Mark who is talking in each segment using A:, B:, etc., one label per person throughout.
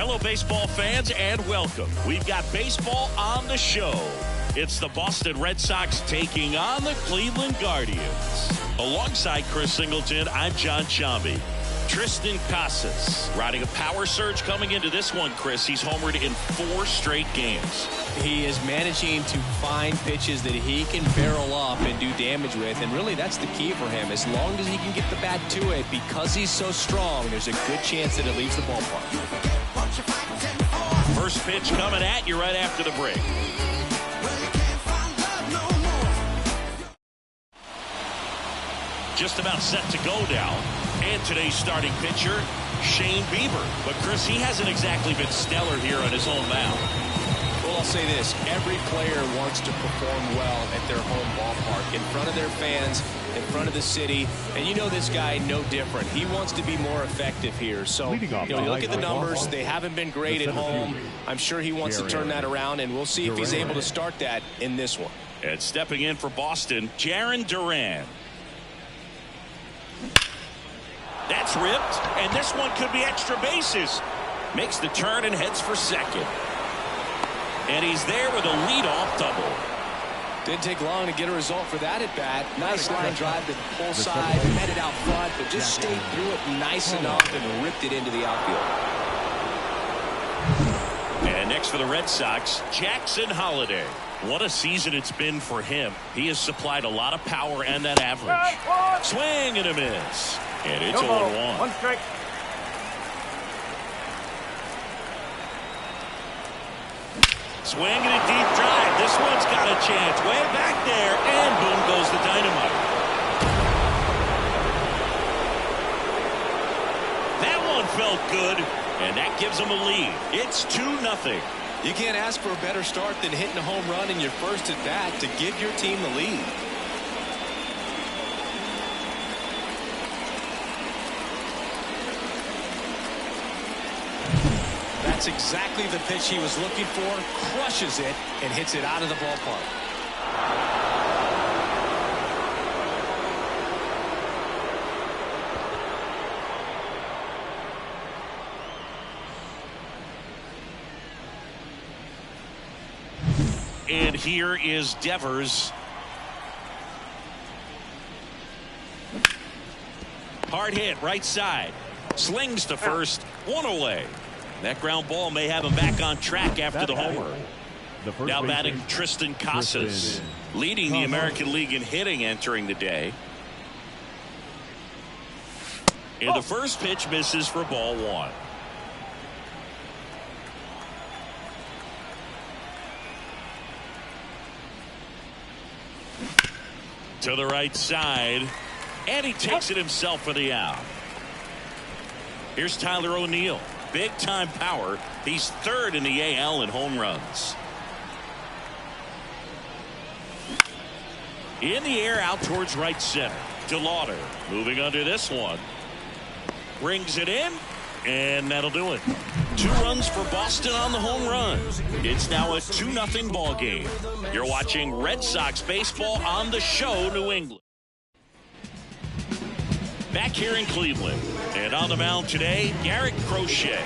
A: Hello, baseball fans, and welcome. We've got baseball on the show. It's the Boston Red Sox taking on the Cleveland Guardians. Alongside Chris Singleton, I'm John Shambi. Tristan Casas riding a power surge coming into this one, Chris. He's homered in 4 straight games.
B: He is managing to find pitches that he can barrel up and do damage with, and really that's the key for him. As long as he can get the bat to it, because he's so strong, there's a good chance that it leaves the ballpark.
A: First pitch coming at you right after the break. Just about set to go now. And today's starting pitcher, Shane Bieber. But, Chris, he hasn't exactly been stellar here on his home mound.
B: Well, I'll say this. Every player wants to perform well at their home ballpark, in front of their fans, in front of the city. And you know this guy no different. He wants to be more effective here. So, you look at the numbers. They haven't been great at home. I'm sure he wants to turn that around, and we'll see if he's able to start that in this one.
A: And stepping in for Boston, Jarren Duran. That's ripped, and this one could be extra bases. Makes the turn and heads for second. And he's there with a leadoff double.
B: Didn't take long to get a result for that at bat. Nice line drive to the pull side, met it out front, but just stayed through it nice enough and ripped it into the outfield.
A: And next for the Red Sox, Jackson Holliday. What a season it's been for him. He has supplied a lot of power and that average. Swing and a miss. And it's 0-1.
C: 1 strike.
A: Swing and a deep drive. This one's got a chance. Way back there. And boom goes the dynamite. That one felt good. And that gives them a lead. It's 2-0.
B: You can't ask for a better start than hitting a home run in your first at bat to give your team the lead. That's exactly the pitch he was looking for. Crushes it and hits it out of the ballpark.
A: And here is Devers. Hard hit right side. Slings to first. 1 away. That ground ball may have him back on track after the homer. Now batting Tristan Casas, leading the American League in hitting entering the day. And the first pitch misses for ball 1. To the right side, and he takes it himself for the out. Here's Tyler O'Neill. Big time power. He's 3rd in the AL in home runs. In the air out towards right center. DeLauder moving under this one. Brings it in, and that'll do it. 2 runs for Boston on the home run. It's now a 2-0 ball game. You're watching Red Sox baseball on the show, New England. Back here in Cleveland. And on the mound today, Garrett Crochet.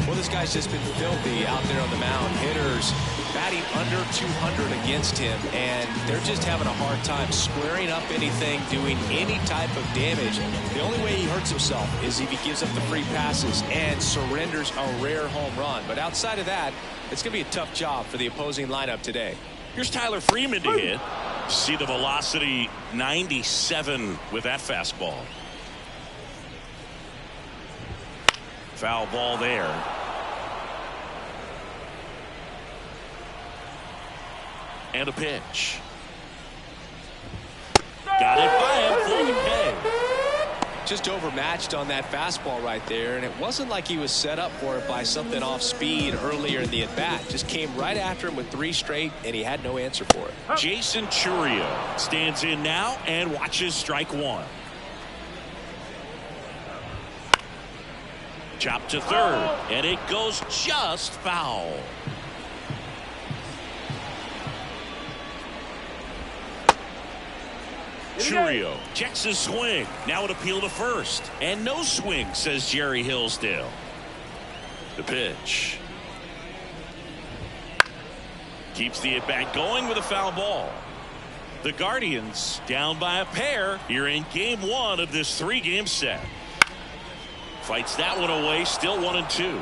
B: Well, this guy's just been filthy out there on the mound. Hitters batting under 200 against him, and they're just having a hard time squaring up anything, doing any type of damage. The only way he hurts himself is if he gives up the free passes and surrenders a rare home run. But outside of that, it's going to be a tough job for the opposing lineup today.
A: Here's Tyler Freeman to hit. See the velocity, 97 with that fastball. Foul ball there. And a pitch. Got it by him for the pay.
B: Just overmatched on that fastball right there, and it wasn't like he was set up for it by something off speed earlier in the at-bat. Just came right after him with 3 straight, and he had no answer for it.
A: Jason Churio stands in now and watches strike 1. Chop to 3rd, and it goes just foul. Churio checks his swing. Now an appeal to first. And no swing, says Jerry Hillsdale. The pitch. Keeps the at-bat going with a foul ball. The Guardians down by a pair here in game 1 of this 3-game set. Fights that one away, still 1-2.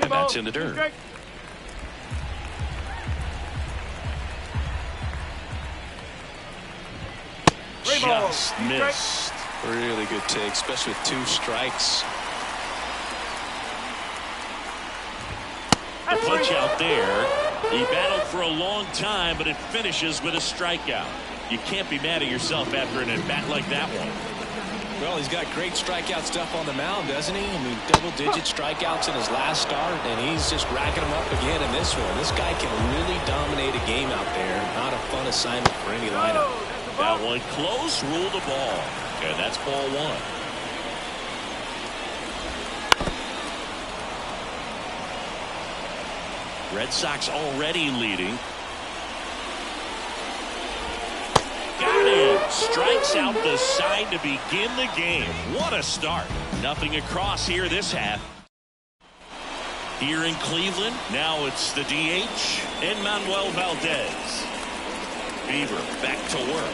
A: And that's in the dirt. Just missed.
B: Really good take, especially with 2 strikes.
A: The punch out there. He battled for a long time, but it finishes with a strikeout. You can't be mad at yourself after an at-bat like that one.
B: Well, he's got great strikeout stuff on the mound, doesn't he? I mean, double-digit strikeouts in his last start, and he's just racking them up again in this one. This guy can really dominate a game out there. Not a fun assignment for any lineup.
A: That one close, ruled the ball. And that's ball 1. Red Sox already leading. Got it. Strikes out the side to begin the game. What a start. Nothing across here this half. Here in Cleveland, now it's the DH, Manuel Valdez. Beaver back to work.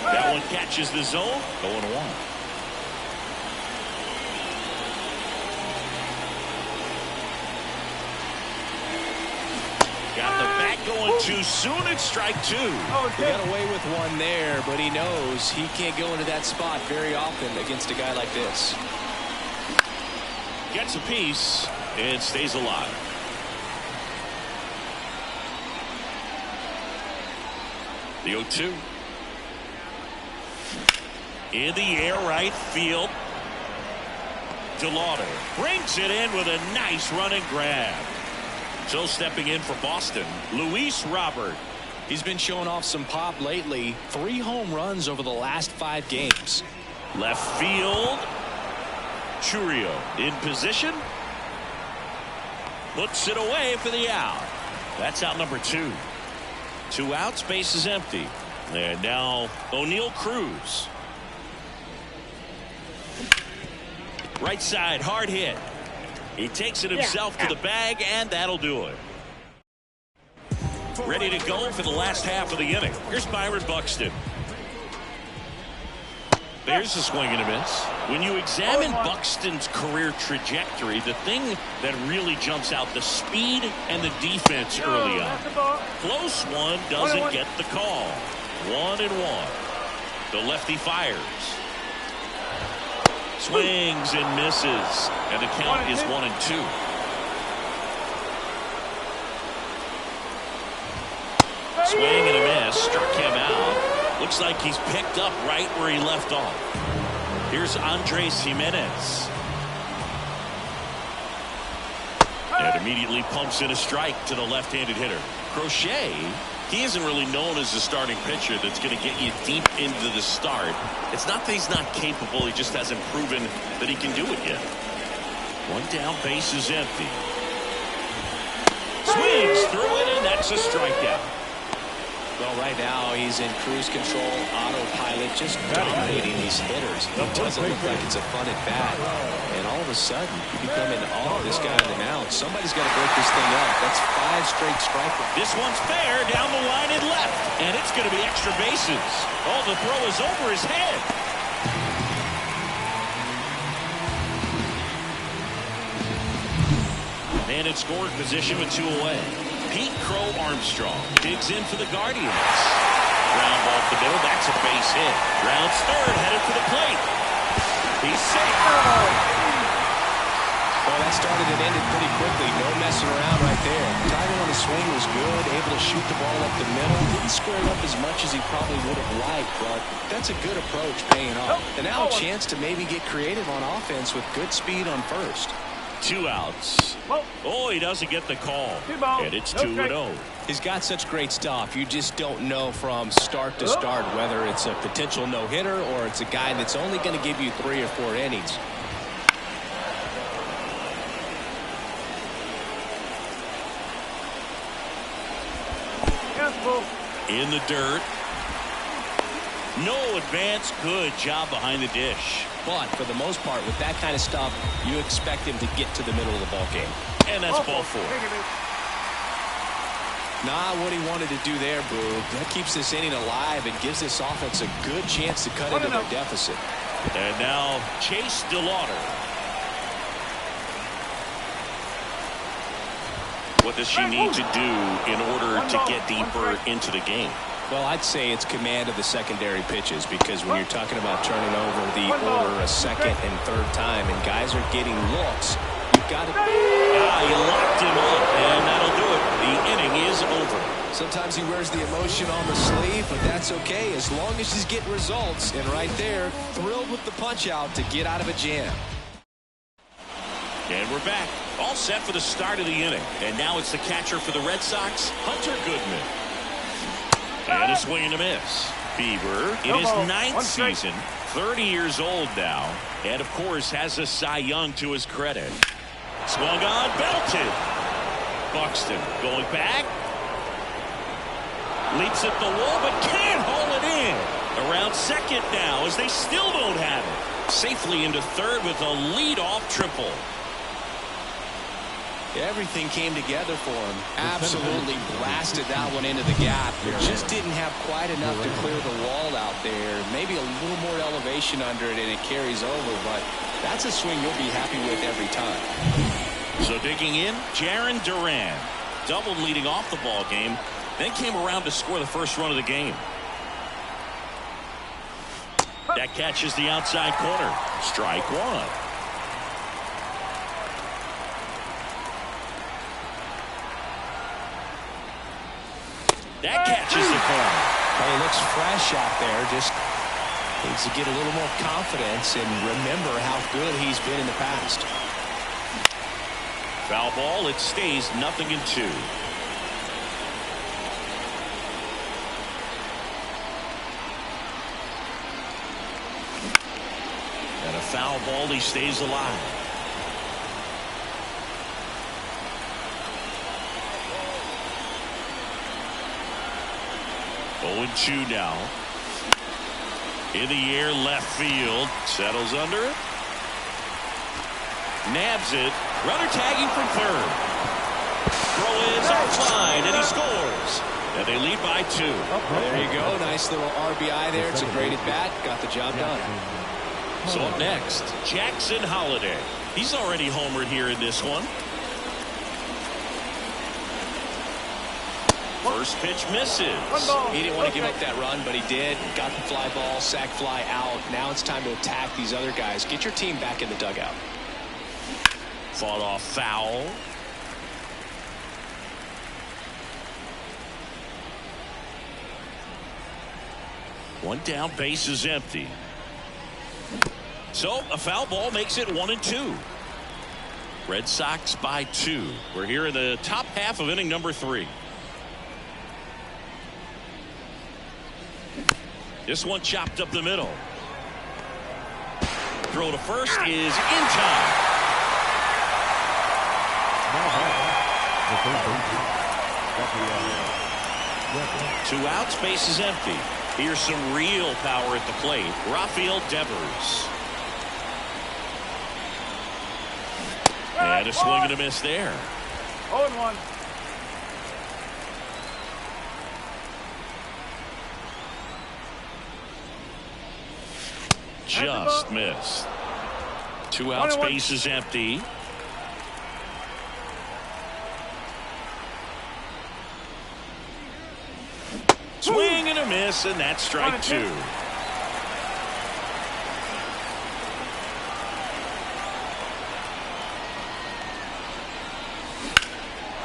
A: That one catches the zone. 0-1. Got the bat going too soon. It's strike 2.
B: He got away with one there, but he knows he can't go into that spot very often against a guy like this.
A: Gets a piece and stays alive. The 0-2. In the air, right field. DeLauder brings it in with a nice run and grab. So stepping in for Boston, Luis Robert.
B: He's been showing off some pop lately. 3 home runs over the last 5 games.
A: Left field. Churio in position. Puts it away for the out. That's out number 2. 2 outs, base is empty. And now O'Neal Cruz. Right side, hard hit. He takes it himself to the bag, and that'll do it. Ready to go for the last half of the inning. Here's Byron Buxton. There's a swing and a miss. When you examine Buxton's career trajectory, the thing that really jumps out, the speed and the defense early on. Close one, doesn't get the call. 1-1. The lefty fires. Swings and misses, and the count is 1-2. Swing and a miss, struck him out. Looks like he's picked up right where he left off. Here's Andres Jimenez. And immediately pumps in a strike to the left-handed hitter. Crochet, he isn't really known as a starting pitcher that's going to get you deep into the start. It's not that he's not capable, he just hasn't proven that he can do it yet. One down, base is empty. Swings through it, and that's a strikeout.
B: Well, right now he's in cruise control, autopilot, just dominating these hitters. It doesn't look like it's a fun at bat. And all of a sudden, you become in awe of this guy on the mound. Somebody's got to break this thing up. That's 5 straight strikeouts.
A: This one's fair, down the line and left. And it's going to be extra bases. Oh, the throw is over his head. And it's scored position with 2 away. Pete Crow Armstrong digs in for the Guardians. Ground ball up the middle. That's a base hit. Rounds third, headed for the plate. He's safe.
B: Well, that started and ended pretty quickly. No messing around right there. Timing on the swing was good. Able to shoot the ball up the middle. Didn't square it up as much as he probably would have liked, but that's a good approach paying off. And now a chance to maybe get creative on offense with good speed on first.
A: 2 outs. Oh, he doesn't get the call. And it's 2-0.
B: He's got such great stuff. You just don't know from start to start whether it's a potential no-hitter or it's a guy that's only going to give you 3 or 4 innings. In
A: the dirt. No advance. Good job behind the dish.
B: But for the most part, with that kind of stuff, you expect him to get to the middle of the ball game.
A: And that's ball 4.
B: Not what he wanted to do there, Boo. That keeps this inning alive and gives this offense a good chance to cut into their deficit.
A: And now Chase DeLauder. What does she need to do in order to get deeper into the game?
B: Well, I'd say it's command of the secondary pitches, because when you're talking about turning over the order a second and third time and guys are getting looks, you've got to...
A: He locked him up, and that'll do it. The inning is over.
B: Sometimes he wears the emotion on the sleeve, but that's okay as long as he's getting results. And right there, thrilled with the punch out to get out of a jam.
A: And we're back. All set for the start of the inning. And now it's the catcher for the Red Sox, Hunter Goodman. And a swing and a miss. Bieber in his 9th season, 30 years old now, and of course has a Cy Young to his credit. Swung on, belted. Buxton going back. Leaps at the wall, but can't haul it in. Around second now as they still don't have it. Safely into third with a leadoff triple.
B: Everything came together for him. Absolutely blasted that one into the gap. Just didn't have quite enough to clear the wall out there. Maybe a little more elevation under it and it carries over, but that's a swing you'll be happy with every time.
A: So digging in, Jarren Duran. Doubled leading off the ball game, then came around to score the first run of the game. That catches the outside corner. Strike 1. That catches the corner.
B: Well, he looks fresh out there. Just needs to get a little more confidence and remember how good he's been in the past.
A: Foul ball. It stays 0-2. And a foul ball. He stays alive. 0-2 now. In the air, left field. Settles under it. Nabs it. Runner tagging from third. Throw is offline, and he scores. And they lead by 2.
B: There you go. Nice little RBI there. It's a great at bat. Got the job done.
A: So up next, Jackson Holliday. He's already homered here in this one. First pitch misses.
B: He didn't want to give up that run, but he did. Got the fly ball, sac fly out. Now it's time to attack these other guys. Get your team back in the dugout.
A: Fought off foul. One down, base is empty. So a foul ball makes it 1-2. Red Sox by 2. We're here in the top half of inning number 3. This one chopped up the middle. Throw to first is in time. 2 outs, base is empty. Here's some real power at the plate. Rafael Devers. And a swing and a miss there.
C: 0-1.
A: Just missed. 2 outs, base is empty. Swing and a miss, and that's strike 2.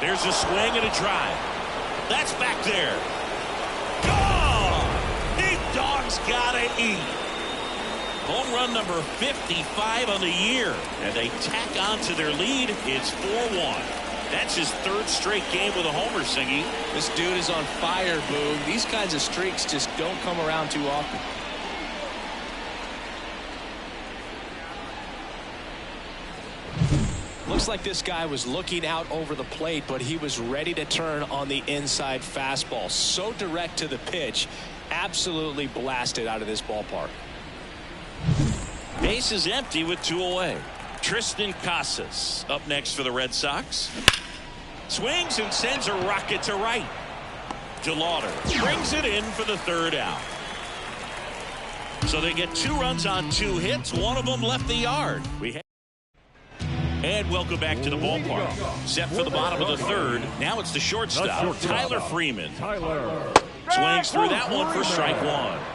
A: There's a swing and a drive. That's back there. Gone! Big dog's gotta eat. Home run number 55 on the year. And they tack on to their lead. It's 4-1. That's his 3rd straight game with a homer, Singy.
B: This dude is on fire, Boog. These kinds of streaks just don't come around too often. Looks like this guy was looking out over the plate, but he was ready to turn on the inside fastball. So direct to the pitch. absolutely blasted out of this ballpark.
A: Base is empty with 2 away. Tristan Casas up next for the Red Sox. Swings and sends a rocket to right. DeLauder brings it in for the 3rd out. So they get 2 runs on 2 hits. One of them left the yard. And welcome back to the ballpark. Set for the bottom of the 3rd. Now it's the shortstop, Tyler Freeman. Swings through that one for strike 1.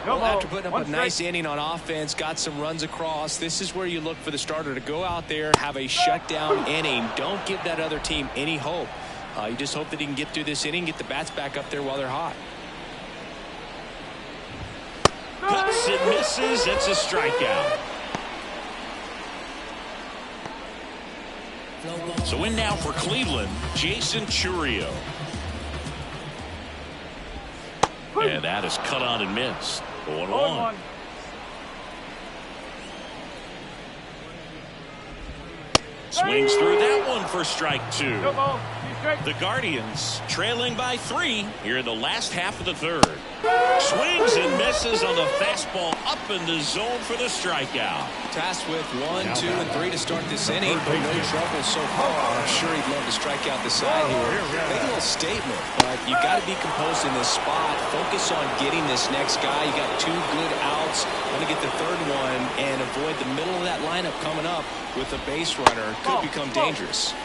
B: Well, after putting up a nice inning on offense, got some runs across, this is where you look for the starter to go out there, have a shutdown inning. Don't give that other team any hope. You just hope that he can get through this inning, get the bats back up there while they're hot.
A: Cuts and misses. It's a strikeout. So in now for Cleveland, Jason Chourio. And that is cut on and missed. 0-1. Swings through that one for strike 2. The Guardians trailing by 3 here in the last half of the 3rd. Swings and misses on the fastball up in the zone for the strikeout.
B: Tasked with 1, 2, and 3 to start this inning. No trouble so far. I'm sure he'd love to strike out the side here. Make a little statement, but you got to be composed in this spot. Focus on getting this next guy. You got 2 good outs. Want to get the 3rd one and avoid the middle of that lineup coming up with a base runner. Could become dangerous.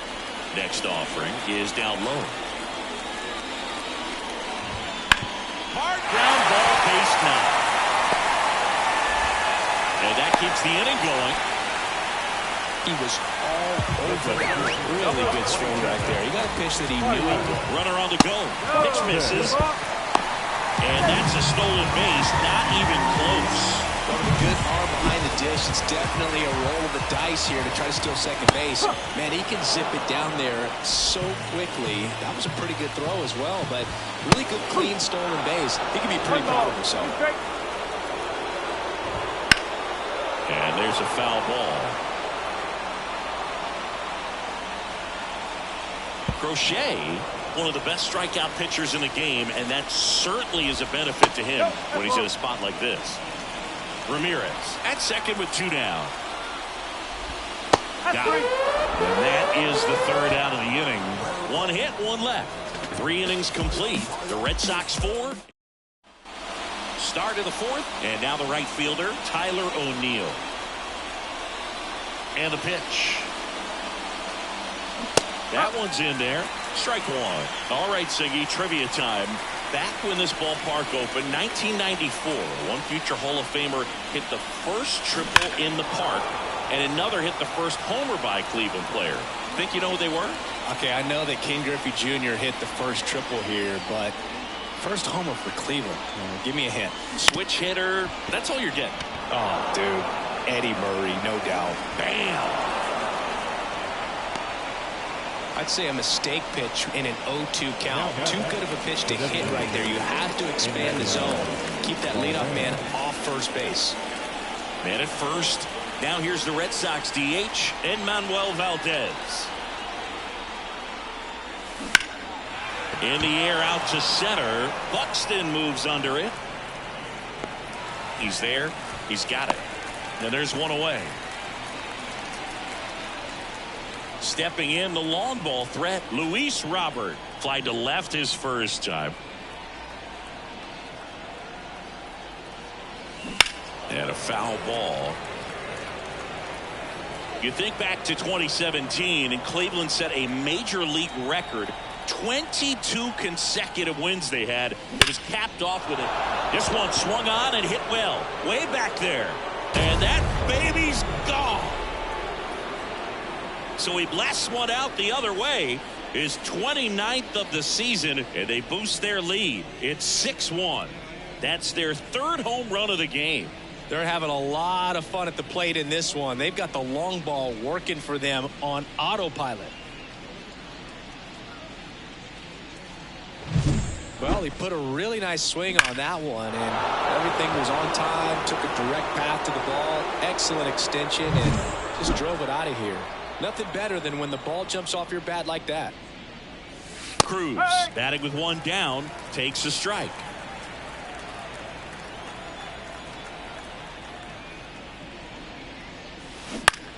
A: Next offering is down low. Hard ground ball, base knock. And that keeps the inning going.
B: He was all over that. Really good swing right there. He got a pitch that he knew he could.
A: Runner on the go. Pitch misses. And that's a stolen base. Not even close.
B: But with a good arm behind the dish, it's definitely a roll of the dice here to try to steal second base. Man, he can zip it down there so quickly. That was a pretty good throw as well, but really good, clean, stolen base. He can be pretty proud of himself.
A: And there's a foul ball. Crochet, one of the best strikeout pitchers in the game, and that certainly is a benefit to him when he's in a spot like this. Ramirez at second with 2 down. Got it. And that is the 3rd out of the inning. 1 hit, 1 left. 3 innings complete. The Red Sox 4. Start of the 4th. And now the right fielder, Tyler O'Neill. And the pitch. That one's in there. Strike 1. All right, Siggy, trivia time. Back when this ballpark opened, 1994, one future Hall of Famer hit the first triple in the park, and another hit the first homer by a Cleveland player. Think you know who they were?
B: Okay, I know that Ken Griffey Jr. hit the first triple here, but first homer for Cleveland. Give me a hint.
A: Switch hitter. That's all you're getting.
B: Oh, dude. Eddie Murray, no doubt.
A: Bam!
B: I'd say a mistake pitch in an 0-2 count. Too good of a pitch to hit right there. You have to expand the zone. Keep that leadoff man off first base.
A: Man at first. Now here's the Red Sox DH, Enmanuel Valdez. In the air out to center. Buxton moves under it. He's there. He's got it. And there's 1 away. Stepping in, the long ball threat, Luis Robert. Fly to left his first time. And a foul ball. You think back to 2017, and Cleveland set a major league record. 22 consecutive wins they had. It was capped off with it. This one swung on and hit well. Way back there. And that baby's gone. So he blasts one out the other way. His 29th of the season, and they boost their lead. It's 6-1. That's their 3rd home run of the game.
B: They're having a lot of fun at the plate in this one. They've got the long ball working for them on autopilot. Well, he put a really nice swing on that one, and everything was on time, took a direct path to the ball, excellent extension, and just drove it out of here. Nothing better than when the ball jumps off your bat like that.
A: Cruz, batting with 1 down, takes a strike.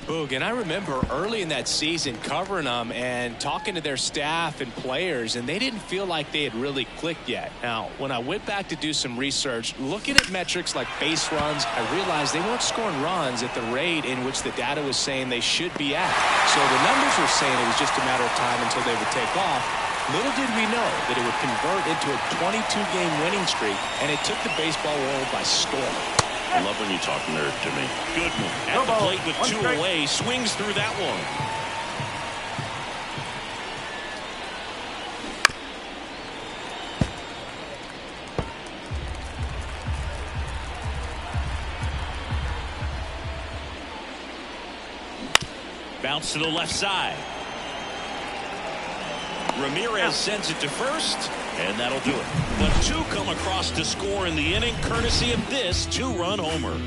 B: Boog, and I remember early in that season covering them and talking to their staff and players, and they didn't feel like they had really clicked yet. Now, when I went back to do some research, looking at metrics like base runs, I realized they weren't scoring runs at the rate in which the data was saying they should be at. So the numbers were saying it was just a matter of time until they would take off. Little did we know that it would convert into a 22-game winning streak, and it took the baseball world by storm.
A: I love when you talk nerd to me. Goodman at the plate with 2 away, swings through that one. Bounce to the left side. Ramirez sends it to first, and that'll do it. But 2 come across to score in the inning, courtesy of this 2-run homer.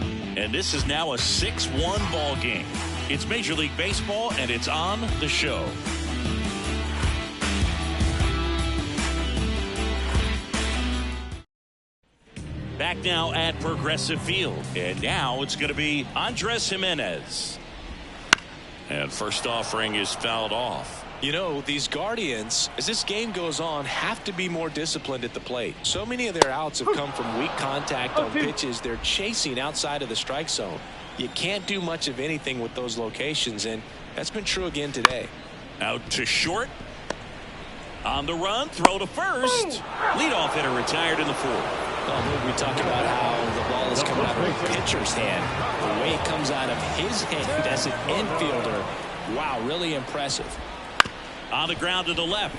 A: And this is now a 6-1 ball game. It's Major League Baseball, and it's on the show. Back now at Progressive Field, and now it's going to be Andres Jimenez. And first offering is fouled off.
B: You know, these Guardians, as this game goes on, have to be more disciplined at the plate. So many of their outs have come from weak contact on pitches they're chasing outside of the strike zone. You can't do much of anything with those locations, and that's been true again today.
A: Out to short. On the run, throw to first. Leadoff hitter retired in the 4th.
B: Well, we talk about how the ball is coming out of a pitcher's hand. The way it comes out of his hand as an infielder, wow, really impressive.
A: On the ground to the left.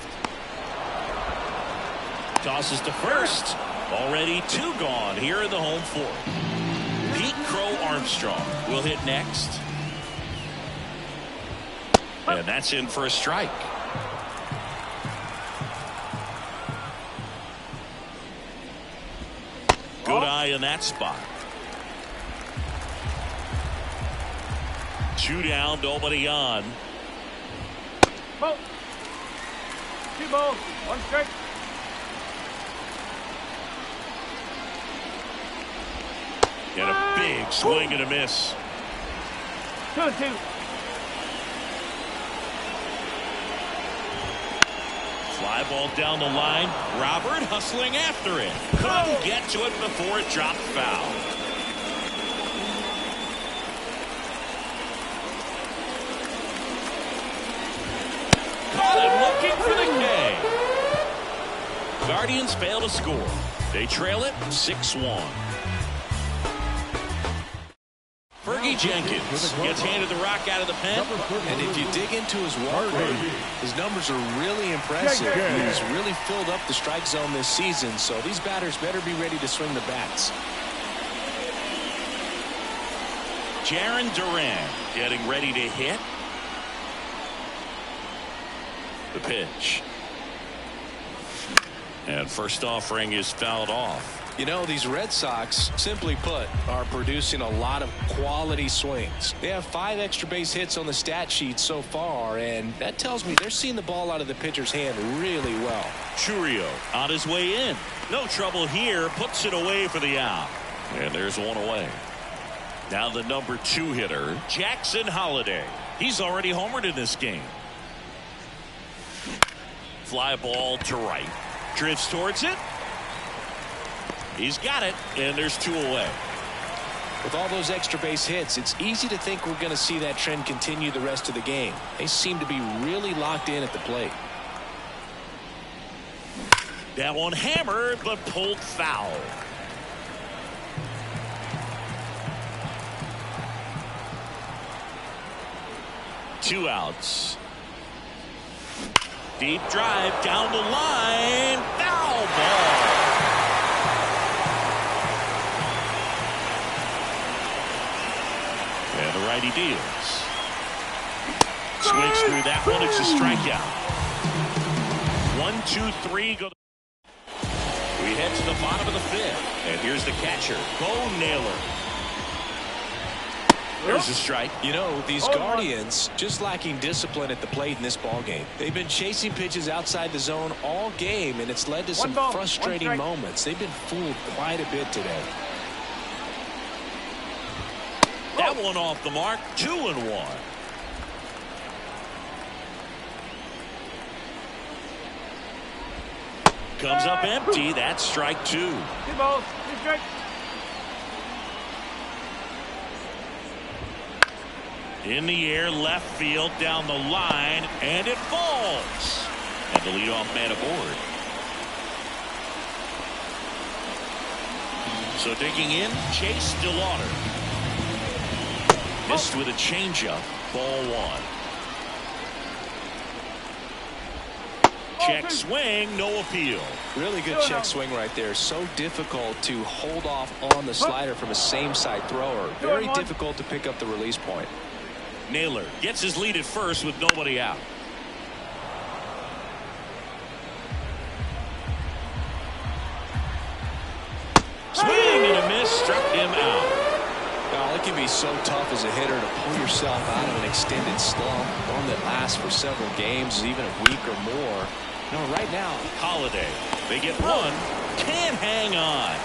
A: Tosses to first. Already 2 gone here in the home 4th. Pete Crow Armstrong will hit next. And that's in for a strike. Good eye in that spot. 2 down, nobody on.
C: 2 balls, 1 strike.
A: And a big swing and a miss.
C: 2-2.
A: Fly ball down the line. Robert hustling after it. Couldn't get to it before it dropped foul. Looking for the K. Guardians fail to score. They trail it 6-1. Fergie Jenkins gets handed the rock out of the pen.
B: And if you dig into his walk rate, his numbers are really impressive. He's really filled up the strike zone this season, so these batters better be ready to swing the bats.
A: Jarren Duran getting ready to hit. The pitch. And first offering is fouled off.
B: You know, these Red Sox, simply put, are producing a lot of quality swings. They have 5 extra base hits on the stat sheet so far, and that tells me they're seeing the ball out of the pitcher's hand really well.
A: Churio on his way in. No trouble here. Puts it away for the out. And there's 1 away. Now the number 2 hitter, Jackson Holliday. He's already homered in this game. Fly ball to right. Drifts towards it. He's got it, and there's 2 away.
B: With all those extra base hits, it's easy to think we're going to see that trend continue the rest of the game. They seem to be really locked in at the plate.
A: That one hammered, but pulled foul. Two outs. Deep drive down the line. Foul ball. And the righty deals. Swings through that one. It's a strikeout. 1-2-3. Go. We head to the bottom of the 5th. And here's the catcher, Bo Naylor. There's a strike.
B: You know, these Guardians just lacking discipline at the plate in this ball game. They've been chasing pitches outside the zone all game, and it's led to some frustrating moments. They've been fooled quite a bit today.
A: That one off the mark. 2-1. comes up empty. That's strike 2.
C: 2 balls, 2 strikes.
A: In the air, left field, down the line, and it falls. And the leadoff man aboard. So digging in, Chase DeLauder. Missed with a changeup. Ball 1. Check swing, no appeal.
B: Really good check swing right there. So difficult to hold off on the slider from a same side thrower. Very difficult to pick up the release point.
A: Naylor gets his lead at first with nobody out. Swing and a miss, struck him out.
B: Well, it can be so tough as a hitter to pull yourself out of an extended slump, one that lasts for several games, even a week or more. No, right now,
A: Holiday, they get one, can't hang on.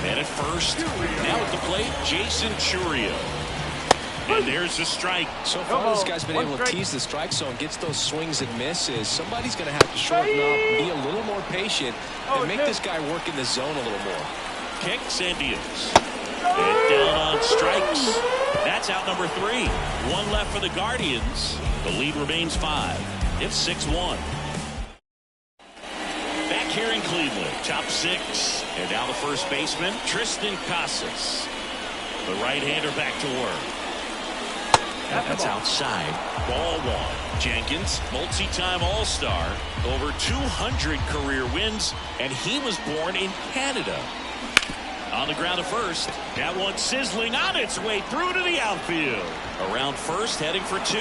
A: And at first, now at the plate, Jason Churio. And there's the strike.
B: So far, this guy's been able to tease the strike zone, gets those swings and misses. Somebody's going to have to shorten up, be a little more patient, and make this guy work in the zone a little more.
A: Kicks and deals. And down on strikes. That's out number 3. 1 left for the Guardians. The lead remains 5. It's 6-1. Back here in Cleveland, top 6. And now the first baseman, Tristan Casas. The right-hander back to work. That's outside. Ball 1. Jenkins, multi-time All-Star, over 200 career wins, and he was born in Canada. On the ground to first. That one sizzling on its way through to the outfield. Around first, heading for 2.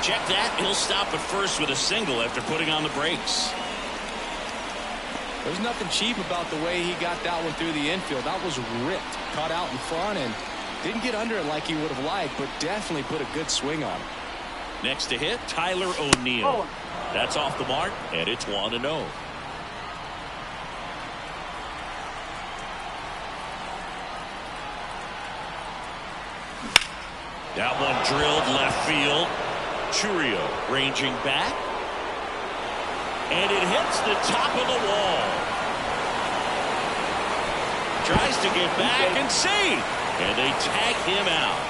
A: Check that. He'll stop at first with a single after putting on the brakes.
B: There's nothing cheap about the way he got that one through the infield. That was ripped. Caught out in front and didn't get under it like he would have liked, but definitely put a good swing on it.
A: Next to hit, Tyler O'Neill. That's off the mark, and it's 1-0. That one drilled left field. Churio ranging back. And it hits the top of the wall. Tries to get back and save. And they tag him out.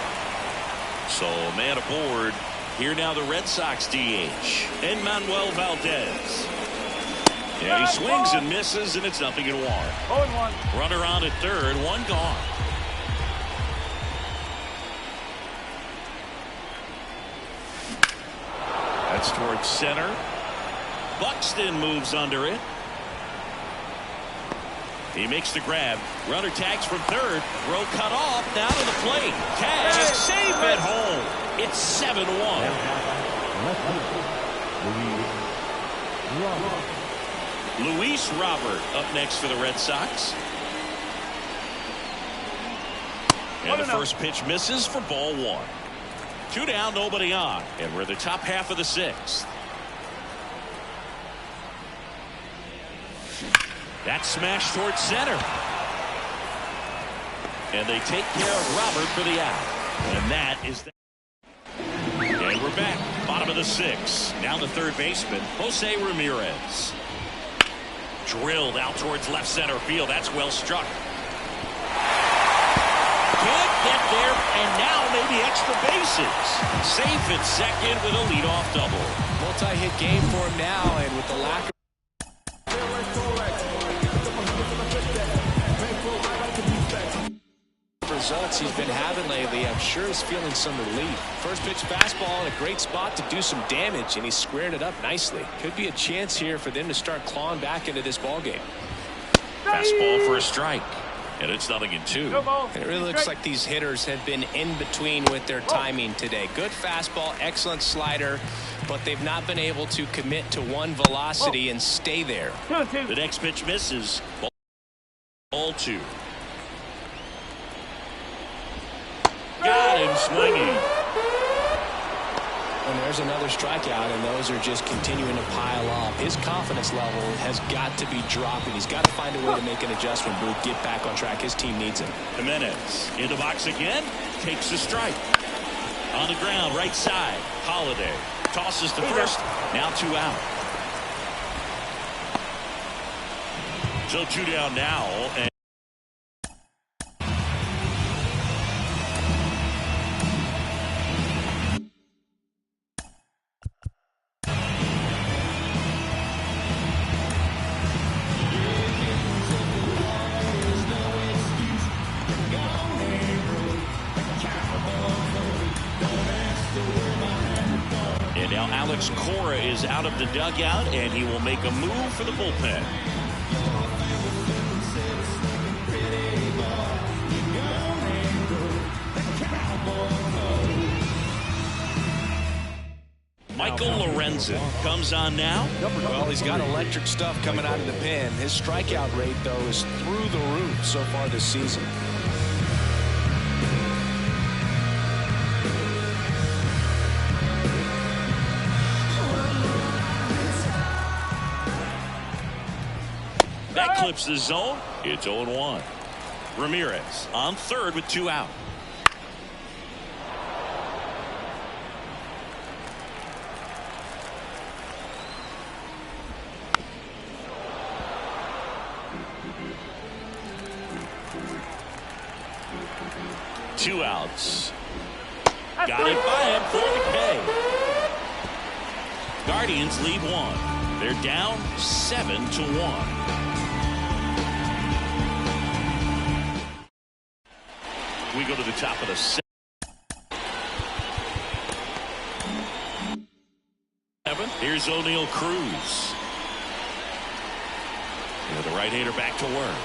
A: So man aboard. Here now the Red Sox DH. Manuel Valdez. And he swings and misses, and it's 0-1.
C: 0-1.
A: Runner on at third, 1 gone. That's towards center. Buxton moves under it. He makes the grab. Runner tags from third. Throw cut off. Now to the plate. Tag. Save at home. It's 7-1. Luis Robert up next for the Red Sox. And the first pitch misses for ball 1. 2 down, nobody on. And we're in the top half of the 6th. That smash towards center. And they take care of Robert for the out. And that is and we're back. Bottom of the 6th. Now the third baseman, Jose Ramirez. Drilled out towards left center field. That's well struck. Can't get there, and now maybe extra bases. Safe at second with a leadoff double.
B: Multi-hit game for him now, and with the lack of results he's been having lately, I'm sure he's feeling some relief. First pitch fastball in a great spot to do some damage, and he squared it up nicely. Could be a chance here for them to start clawing back into this ball game.
A: Fastball for a strike. And it's 0-2.
B: And it really looks like these hitters have been in between with their timing today. Good fastball, excellent slider, but they've not been able to commit to one velocity and stay there.
A: The next pitch misses. Ball 2. Got him swinging.
B: And there's another strikeout, and those are just continuing to pile up. His confidence level has got to be dropping. He's got to find a way to make an adjustment, Booth, get back on track. His team needs him.
A: Jimenez in the box again, takes the strike. On the ground, right side, Holiday tosses to first. Now 2 out. So 2 down now. And now Alex Cora is out of the dugout, and he will make a move for the bullpen. Michael Lorenzen comes on now.
B: Well, he's got electric stuff coming out of the pen. His strikeout rate, though, is through the roof so far this season.
A: That clips the zone. It's 0-1. Ramirez on third with 2 out. Two outs. Got it by him for the K. Guardians lead 1. They're down 7-1. We go to the top of the 7th. Here's O'Neal Cruz. The right-hander back to work.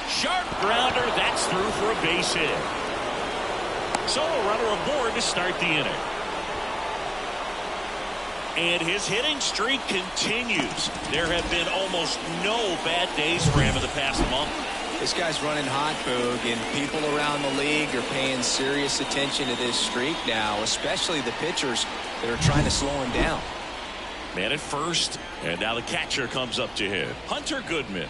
A: Sharp grounder. That's through for a base hit. So a runner aboard to start the inning. And his hitting streak continues. There have been almost no bad days for him in the past month.
B: This guy's running hot, Boog, and people around the league are paying serious attention to this streak now, especially the pitchers that are trying to slow him down.
A: Man at first, and now the catcher comes up to hit. Hunter Goodman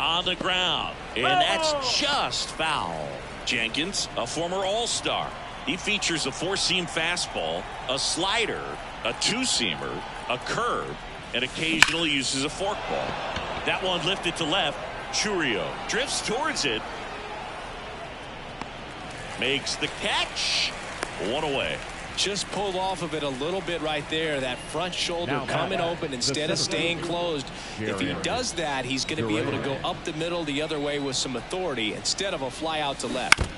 A: on the ground, and that's just foul. Jenkins, a former All-Star. He features a 4-seam fastball, a slider, a 2-seamer, a curve, and occasionally uses a forkball. That one lifted to left. Churio drifts towards it. Makes the catch. 1 away.
B: Just pulled off of it a little bit right there. That front shoulder coming open instead of staying closed. If he does that, he's going to be able to go up the middle the other way with some authority instead of a fly out to left.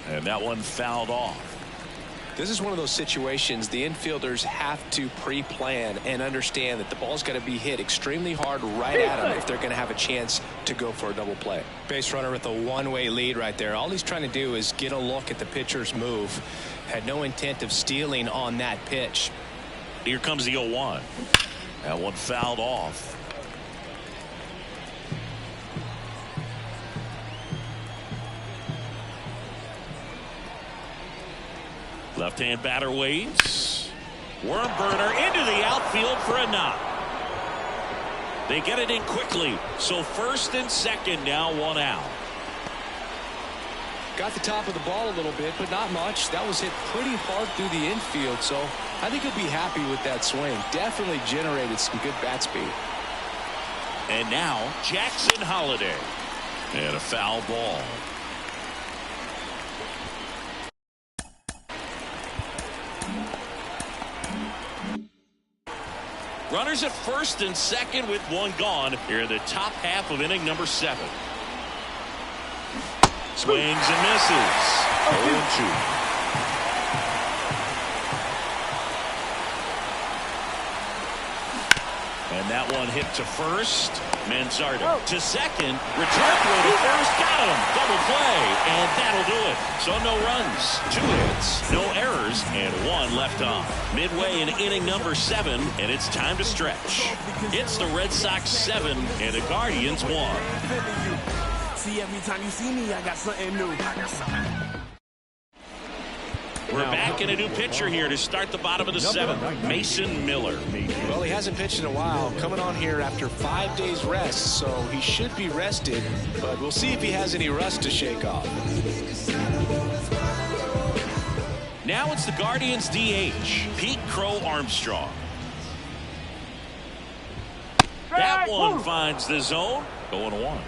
A: And that one fouled off.
B: This is one of those situations the infielders have to pre-plan and understand that the ball's got to be hit extremely hard right at them if they're going to have a chance to go for a double play. Base runner with a one-way lead right there. All he's trying to do is get a look at the pitcher's move. Had no intent of stealing on that pitch.
A: Here comes the 0-1. That one fouled off. Left-hand batter waits. Worm burner into the outfield for a knock. They get it in quickly. So first and second now, 1 out.
B: Got the top of the ball a little bit, but not much. That was hit pretty hard through the infield, so I think he'll be happy with that swing. Definitely generated some good bat speed.
A: And now Jackson Holiday. And a foul ball. Runners at first and second with 1 gone here in the top half of inning number 7. Swings and misses. 0-2. And that one hit to first. Manzardo to second. Return throw to first. Got him. Double play. And that'll do it. So no runs, 2 hits, no errors, and 1 left on. Midway in inning number 7, and it's time to stretch. It's the Red Sox 7 and the Guardians 1.
D: See, every time you see me, I got something new.
A: We're back in a new pitcher here to start the bottom of the seventh. Mason Miller.
B: Well, he hasn't pitched in a while. Coming on here after 5 days rest, so he should be rested. But we'll see if he has any rust to shake off.
A: Now it's the Guardians DH, Pete Crow Armstrong. That one finds the zone. 0-1.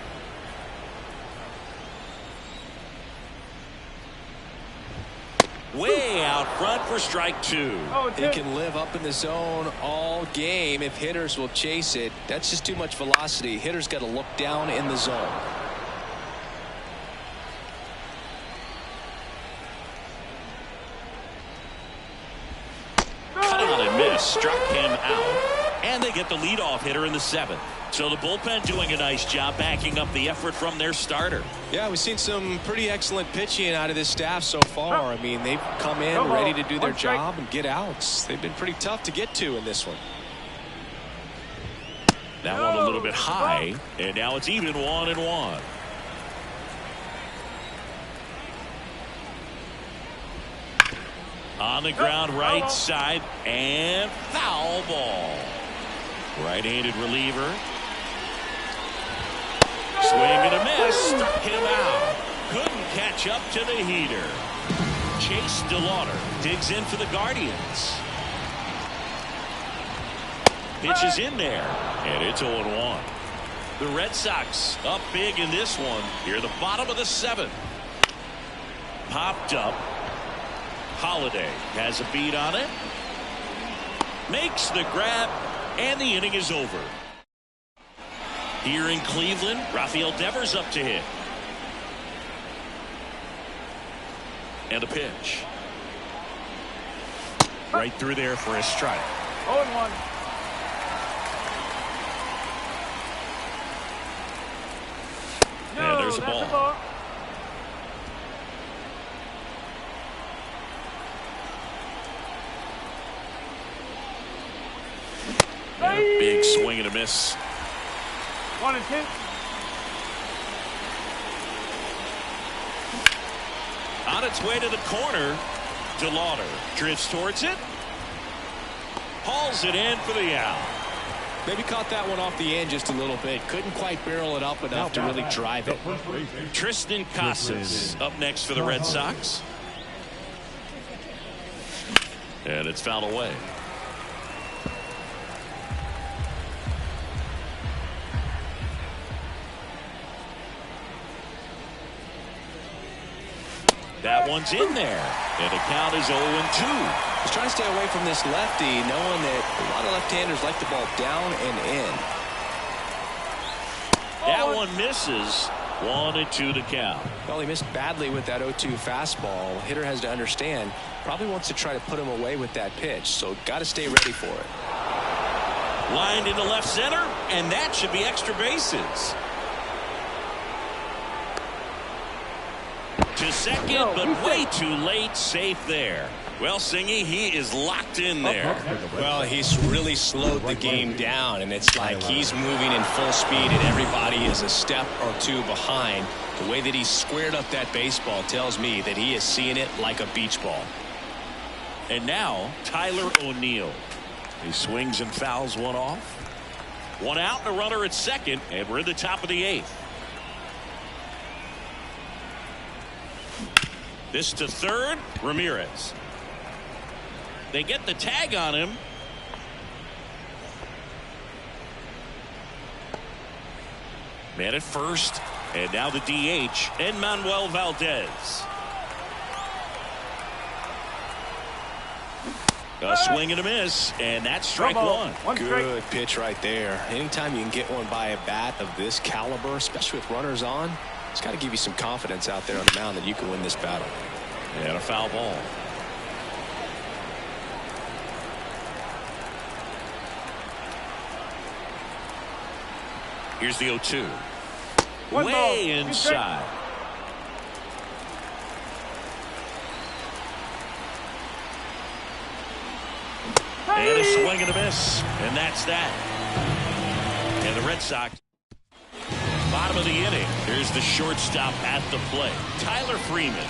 A: Way out front for strike two.
B: It can live up in the zone all game if hitters will chase it. That's just too much velocity. Hitters got to look down in the zone.
A: Cut out and miss. Struck him out. And they get the leadoff hitter in the seventh. So the bullpen doing a nice job backing up the effort from their starter.
B: Yeah, we've seen some pretty excellent pitching out of this staff so far. I mean, they've come in ready to do their job and get outs. They've been pretty tough to get to in this one.
A: That one a little bit high, and now it's even 1-1. On the ground, right side, and foul ball. Right-handed reliever. Swing and a miss. Struck him out. Couldn't catch up to the heater. Chase DeLauder digs in for the Guardians. Pitch is in there, and it's 0-1. The Red Sox up big in this one. Here, the bottom of the seventh. Popped up. Holiday has a beat on it. Makes the grab, and the inning is over. Here in Cleveland, Rafael Devers up to hit. And a pitch. Right through there for a strike.
C: 0-1.
A: And there's a ball. And a big swing and a miss.
C: 1-2.
A: On its way to the corner, DeLauder drifts towards it. Hauls it in for the out.
B: Maybe caught that one off the end just a little bit. Couldn't quite barrel it up enough to really drive it.
A: Tristan Casas up next for the Red Sox. And it's fouled away. That one's in there. And the count is 0-2.
B: He's trying to stay away from this lefty, knowing that a lot of left-handers like the ball down and in.
A: That one misses. 1-2 to count.
B: Well, he missed badly with that 0-2 fastball. The hitter has to understand. Probably wants to try to put him away with that pitch, so got to stay ready for it.
A: Lined into left center, and that should be extra bases. To second, but way too late. Safe there. Well, Singy, he is locked in there.
B: Well, he's really slowed the game down, and it's like he's moving in full speed, and everybody is a step or two behind. The way that he squared up that baseball tells me that he is seeing it like a beach ball.
A: And now, Tyler O'Neill. He swings and fouls one off. One out, and a runner at second, and we're in the top of the eighth. This to third, Ramirez. They get the tag on him. Man at first, and now the DH, Manuel Valdez. A swing and a miss, and that's strike one.
B: Good pitch right there. Anytime you can get one by a bat of this caliber, especially with runners on, it's got to give you some confidence out there on the mound that you can win this battle.
A: And a foul ball. Here's the 0-2. Way inside. And a swing and a miss. And that's that. And the Red Sox. Bottom of the inning. Here's the shortstop at the plate. Tyler Freeman.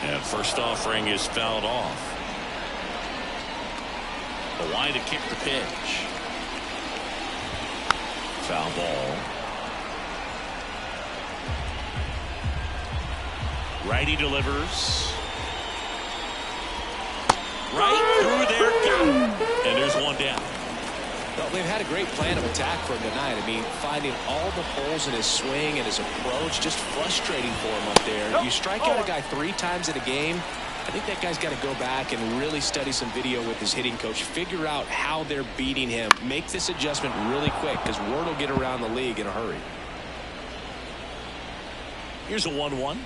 A: And first offering is fouled off. The line to kick the pitch. Foul ball. Righty delivers. Right through there. Got him. And there's one down.
B: Well, they've had a great plan of attack for him tonight. I mean, finding all the holes in his swing and his approach, just frustrating for him up there. You strike out a guy 3 times in a game, I think that guy's got to go back and really study some video with his hitting coach, figure out how they're beating him, make this adjustment really quick, because word will get around the league in a hurry.
A: Here's a 1-1.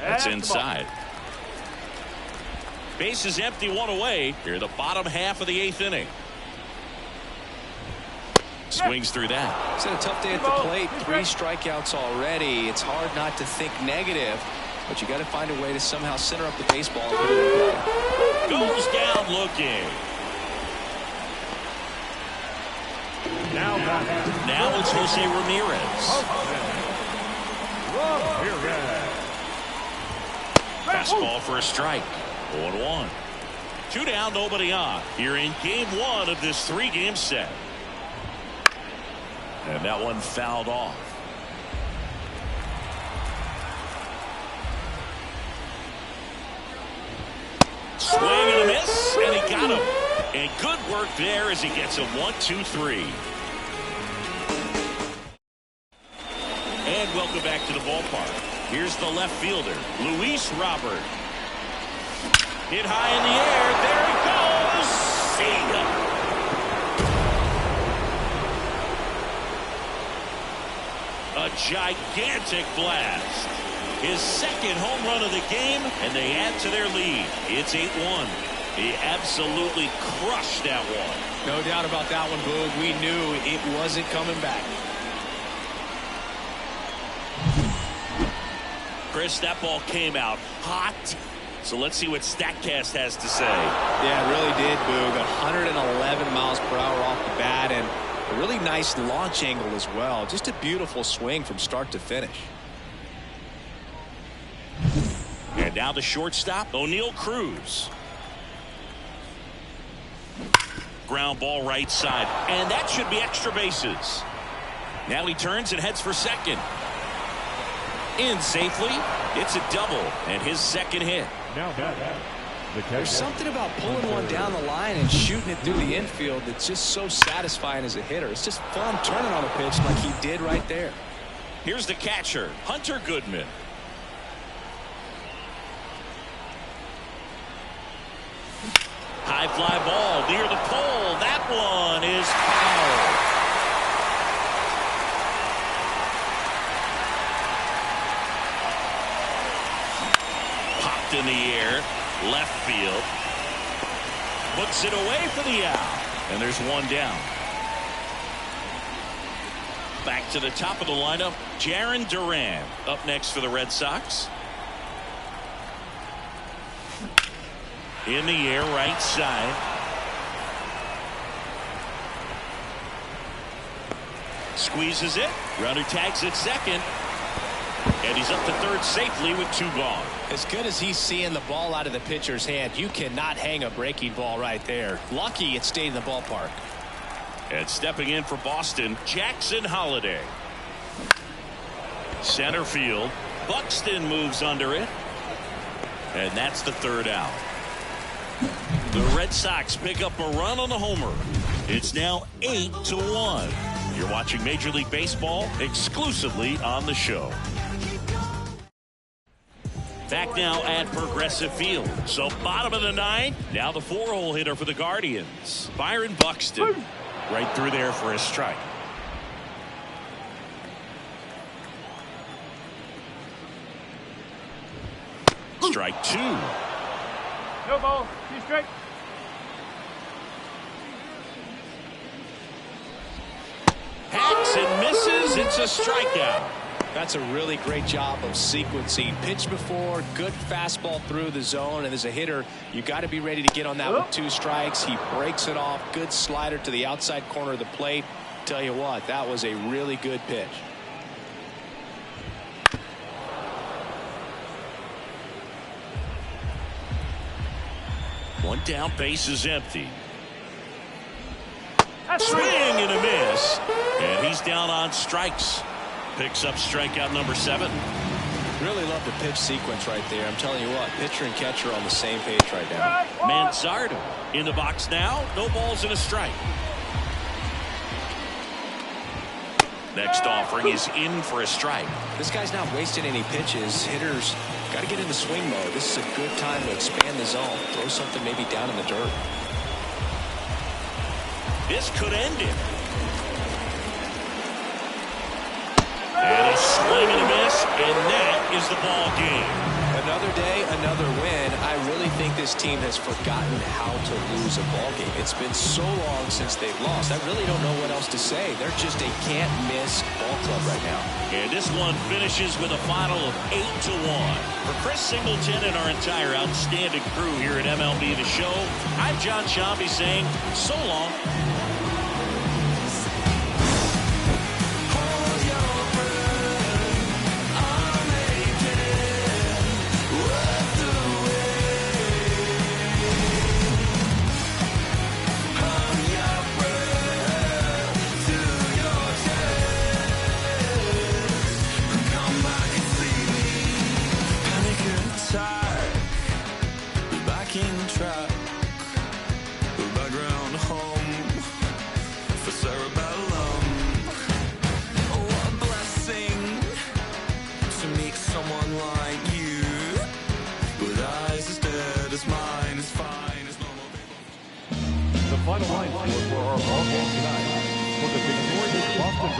A: That's inside. Base is empty, 1 away. Here, the bottom half of the 8th inning. Swings through that.
B: It's been a tough day at the plate. 3 strikeouts already. It's hard not to think negative, but you got to find a way to somehow center up the baseball and put it in play.
A: Goes down looking. Now it's Jose Ramirez. Fastball for a strike. 0-1. 2 down, nobody on. Here in game 1 of this 3-game set. And that one fouled off. Swing and a miss, and he got him. And good work there as he gets him 1-2-3. And welcome back to the ballpark. Here's the left fielder, Luis Robert. Hit high in the air. There he goes. See ya. A gigantic blast. His 2nd home run of the game, and they add to their lead. It's 8-1. He absolutely crushed that one.
B: No doubt about that one, Boog. We knew it wasn't coming back.
A: Chris, that ball came out hot. So let's see what StatCast has to say.
B: Yeah, it really did, Boog. 111 miles per hour off the bat, and a really nice launch angle as well. Just a beautiful swing from start to finish.
A: And now the shortstop, O'Neal Cruz. Ground ball right side, and that should be extra bases. Now he turns and heads for second. In safely. It's a double and his 2nd hit.
B: There's something about pulling one down the line and shooting it through the infield that's just so satisfying as a hitter. It's just fun turning on a pitch like he did right there.
A: Here's the catcher, Hunter Goodman. High fly ball near the pole. That one is foul. Popped in the air, left field. Puts it away for the out. And there's one down. Back to the top of the lineup, Jarren Duran up next for the Red Sox. In the air, right side. Squeezes it. Runner tags at second. And he's up to third safely with 2 gone.
B: As good as he's seeing the ball out of the pitcher's hand, you cannot hang a breaking ball right there. Lucky it stayed in the ballpark.
A: And stepping in for Boston, Jackson Holliday. Center field. Buxton moves under it. And that's the 3rd out. The Red Sox pick up a run on the homer. It's now 8-1. You're watching Major League Baseball exclusively on the show. Back now at Progressive Field. So bottom of the 9th. Now the 4-hole hitter for the Guardians. Byron Buxton. Right through there for a strike. Strike 2.
C: No ball. 2 strike.
A: Hacks and misses. It's a strikeout.
B: That's a really great job of sequencing. Pitch before, good fastball through the zone, and as a hitter, you got to be ready to get on that with 2 strikes. He breaks it off. Good slider to the outside corner of the plate. Tell you what, that was a really good pitch.
A: One down, base is empty.
C: That's
A: Swing and a miss. And he's down on strikes. Picks up strikeout number 7.
B: Really love the pitch sequence right there. I'm telling you what, pitcher and catcher on the same page right now.
A: Manzardo in the box now. No balls and a strike. Next offering is in for a strike.
B: This guy's not wasting any pitches. Hitters got to get into swing mode. This is a good time to expand the zone. Throw something maybe down in the dirt.
A: This could end it. And a swing and a miss, and that is the ball game.
B: Another day, another win. I really think this team has forgotten how to lose a ball game. It's been so long since they've lost. I really don't know what else to say. They're just a can't-miss ball club right now.
A: And this one finishes with a final of 8-1. For Chris Singleton and our entire outstanding crew here at MLB The Show, I'm John Shambi saying so long.
C: The final line for our ball game tonight. For the victorious Boston